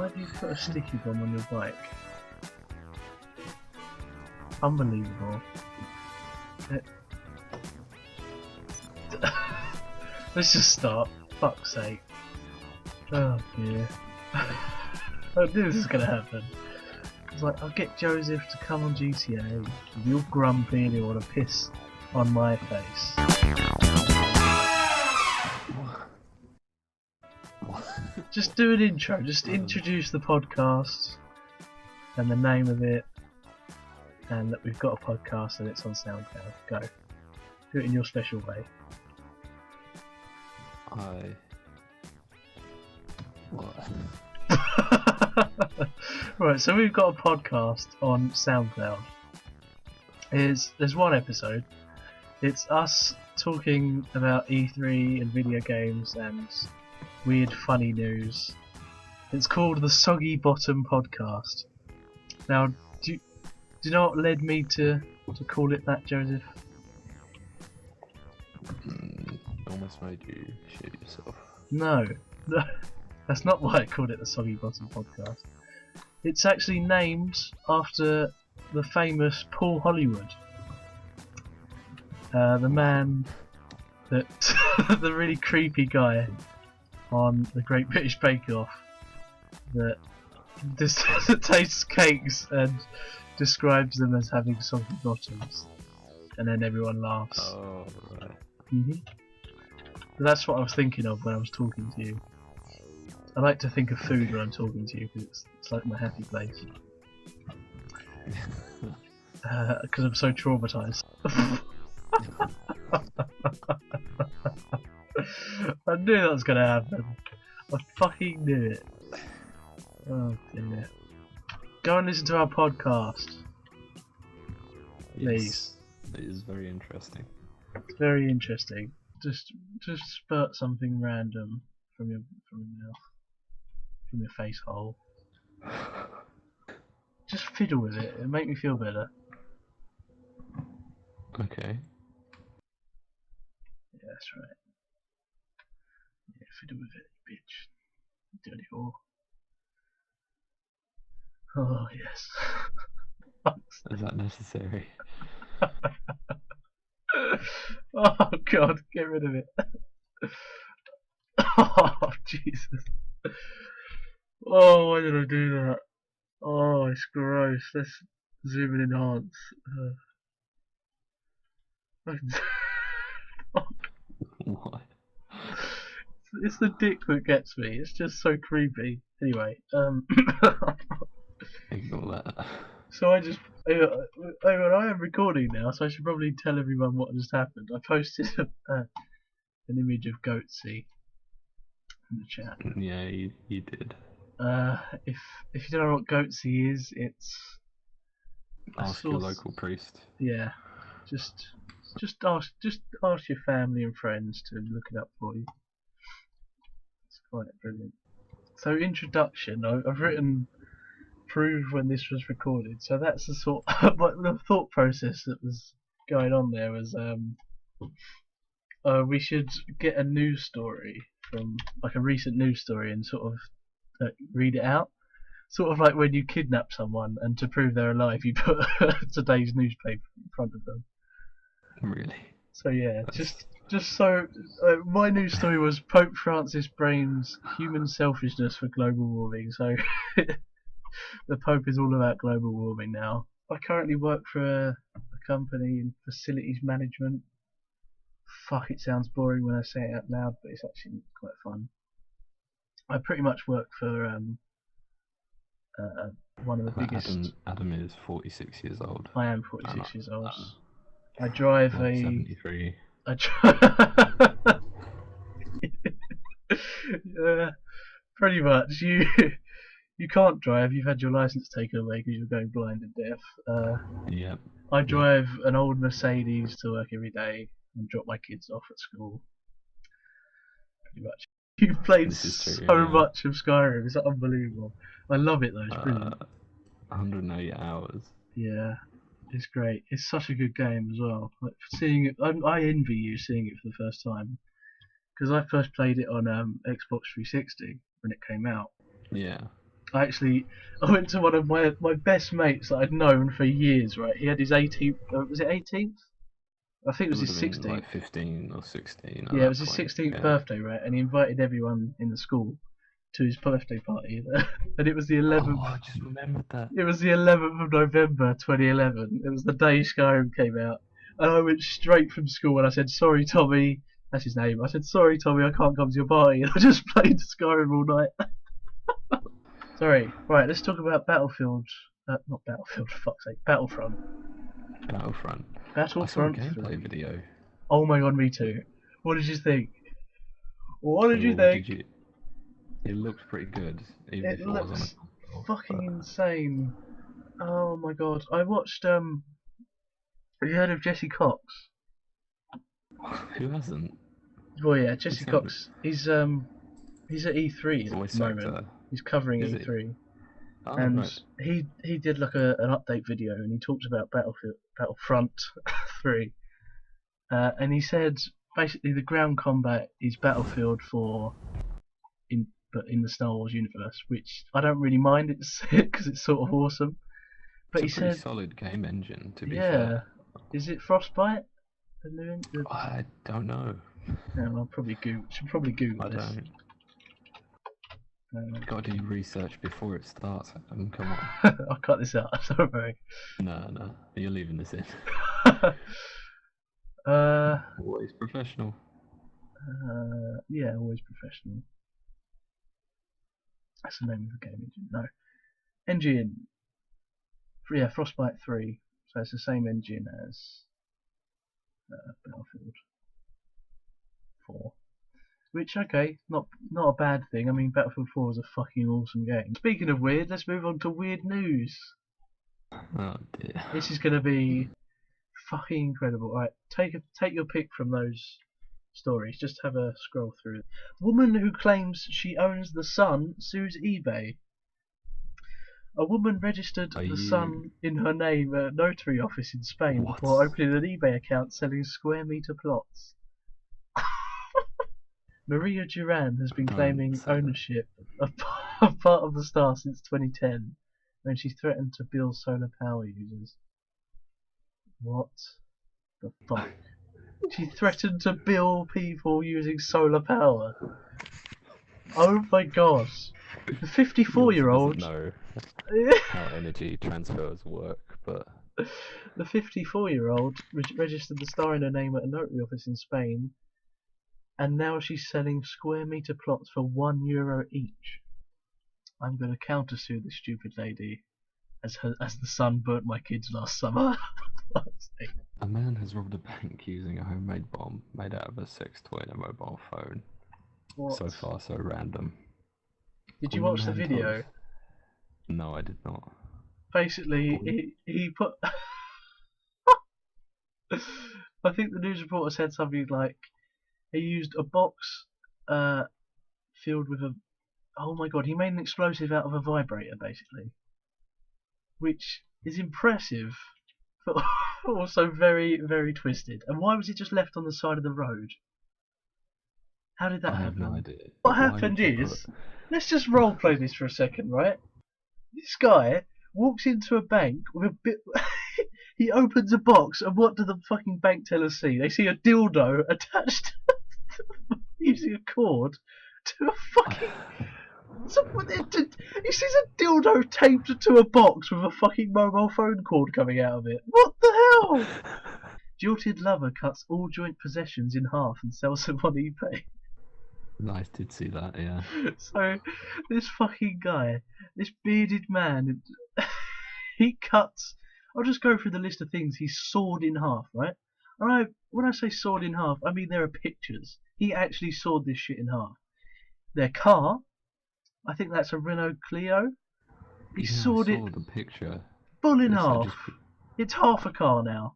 Why do you put a sticky bomb on your bike? Unbelievable. Let's just start. Fuck's sake. Oh dear. I knew this was gonna happen. It's like, I'll get Joseph to come on GTA. You're grumpy and you want to piss on my face. Just do an intro. Just introduce the podcast and the name of it, and that we've got a podcast and it's on SoundCloud. Go. Do it in your special way. What? Right, so we've got a podcast on SoundCloud. There's one episode. It's us talking about E3 and video games and weird funny news. It's called the Soggy Bottom Podcast. Now, do you know what led me to call it that, Joseph? Almost made you shit yourself. No, that's not why I called it the Soggy Bottom Podcast. It's actually named after the famous Paul Hollywood. The man that, the really creepy guy on the Great British Bake Off that tastes cakes and describes them as having soggy bottoms, and then everyone laughs. Oh, right. That's what I was thinking of when I was talking to you. I like to think of food when I'm talking to you because it's like my happy place. Because I'm so traumatized. I knew that was gonna happen. I fucking knew it. Oh dear. Go and listen to our podcast. Please. Yes, it is very interesting. It's very interesting. Just spurt something random from your mouth, from your face hole. Just fiddle with it. It'll make me feel better. Okay. Yeah, that's right. Yeah, fiddle with it, bitch. Dirty whore. Oh yes. Is that necessary? Oh god, get rid of it. Oh Jesus. Oh, why did I do that? Oh, it's gross. Let's zoom and enhance. What? It's the dick that gets me. It's just so creepy. Anyway, Ignore that. so I am recording now, so I should probably tell everyone what just happened. I posted an image of Goatsy in the chat. Yeah, you did. If you don't know what Goatsy is, it's Ask your local priest. Yeah, just ask your family and friends to look it up for you. It's quite brilliant. So introduction, I've written prove when this was recorded. So that's the sort the thought process that was going on there was we should get a news story from like a recent news story and sort of read it out. Sort of like when you kidnap someone and to prove they're alive you put today's newspaper in front of them. Really? So yeah, just so my news story was Pope Francis blames human selfishness for global warming. So the Pope is all about global warming now. I currently work for a company in facilities management. Fuck, it sounds boring when I say it out loud, but it's actually quite fun. I pretty much work for one of the biggest. Adam is 46 years old. I am 46 years old. I drive a. 73. Yeah, pretty much. You can't drive. You've had your license taken away because you're going blind and deaf. Yep. I drive an old Mercedes to work every day and drop my kids off at school. Pretty much. You've played so much of Skyrim. It's unbelievable. I love it though. It's brilliant. 108 hours. Yeah, it's great. It's such a good game as well. Like seeing it, I envy you seeing it for the first time because I first played it on Xbox 360 when it came out. Yeah. I went to one of my best mates that I'd known for years. Right, he had his 18th. Was it 18th? I think it It was would his have been 16th. like 15 or 16 at Yeah, it that was his point. 16th Yeah. birthday, right? And he invited everyone in the school to his birthday party, and it was the Oh, 11th. I just remembered that. It was the 11th of November, 2011. It was the day Skyrim came out, and I went straight from school and I said, "Sorry, Tommy." That's his name. I said, "Sorry, Tommy, I can't come to your party." And I just played Skyrim all night. Sorry. Right, let's talk about Battlefield. Not Battlefield, for fuck's sake. Battlefront. Battlefront. I saw a Battlefront gameplay 3. video. Oh my god, me too. What did you think? What did you Well, what think? did you? It looked pretty good, even It if it was on a looks console. fucking insane. Oh my god. I watched, have you heard of Jesse Cox? Who hasn't? Oh yeah, He Jesse sent me Cox. He's at E3 at the voice moment. actor. He's covering Is he? E3, Oh, and right. he did like an update video, and he talked about Battlefront 3, and he said basically the ground combat is Battlefield 4 but in the Star Wars universe, which I don't really mind because it's sort of awesome. But It's a he pretty said, solid game engine, to be yeah, fair. is it Frostbite? I don't know. Yeah, should probably Google I this. don't. Um, Got to do research before it starts. Come on. I'll cut this out. Don't worry. No, you're leaving this in. uh, Always professional. yeah, always professional. That's the name of the game engine. No, engine. Yeah, Frostbite 3. So it's the same engine as Battlefield 4. Which, okay, not a bad thing. I mean, Battlefield 4 is a fucking awesome game. Speaking of weird, let's move on to weird news. Oh dear. This is going to be fucking incredible. Alright, take your pick from those stories. Just have a scroll through. Woman who claims she owns the Sun sues eBay. A woman registered Are the you Sun in her name at a notary office in Spain what? before opening an eBay account selling square meter plots. Maria Duran has been Don't claiming say that. ownership of part of the star since 2010, when she threatened to bill solar power users. What the fuck? She threatened to bill people using solar power. Oh my gosh. The He obviously 54-year-old. doesn't know how energy transfers work, but The 54-year-old registered the star in her name at a notary office in Spain, and now she's selling square meter plots for €1 each. I'm going to countersue this stupid lady, as the sun burnt my kids last summer. a man has robbed a bank using a homemade bomb made out of a sex toy and a mobile phone. What? So far, so random. Did you When watch the man video? told- No, I did not. Basically, he put. I think the news reporter said something like he used a box filled with a. Oh my god, he made an explosive out of a vibrator, basically. Which is impressive, but also very, very twisted. And why was it just left on the side of the road? How did that I have happen? no idea. What Why happened would you is, let's just roleplay this for a second, right? This guy walks into a bank with a bit. He opens a box, and what do the fucking bank tellers see? They see a dildo attached using a cord to a fucking. He sees a dildo taped to a box with a fucking mobile phone cord coming out of it. What the hell? Jilted lover cuts all joint possessions in half and sells them on eBay. I did see that, yeah. So, this fucking guy, this bearded man, he cuts. I'll just go through the list of things he's sawed in half, right? And when I say sawed in half, I mean there are pictures. He actually sawed this shit in half. Their car, I think that's a Renault Clio. He Yeah, sawed I it saw the picture. full in It's like half. just It's half a car now.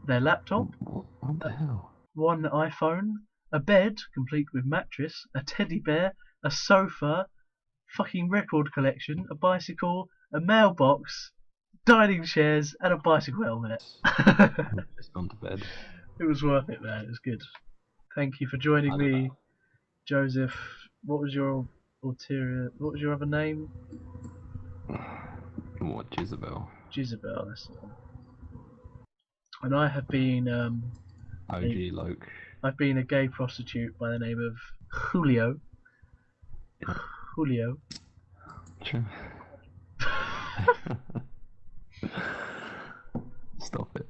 Their laptop, what the hell? one iPhone, a bed complete with mattress, a teddy bear, a sofa, fucking record collection, a bicycle, a mailbox, dining chairs, and a bicycle helmet. Just gone to bed. It was worth it, man. It was good. Thank you for joining I don't me, know. Joseph. What was your Ulterior. What was your other name? What, Jezebel? Jezebel. That's the one. And I have been OG Loke. I've been a gay prostitute by the name of Julio. Yeah. Julio. Sure. Stop it.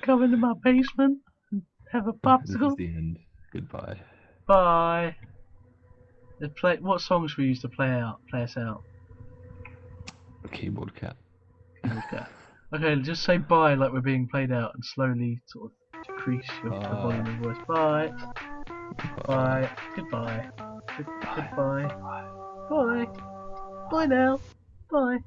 Come into my basement and have a This is popsicle. the end. Goodbye. Bye. What songs we used to play us out? Keyboard cat. Okay. Okay, just say bye like we're being played out and slowly sort of decrease your volume of voice. Bye. Bye. Goodbye. Goodbye. Bye. Bye now. Bye.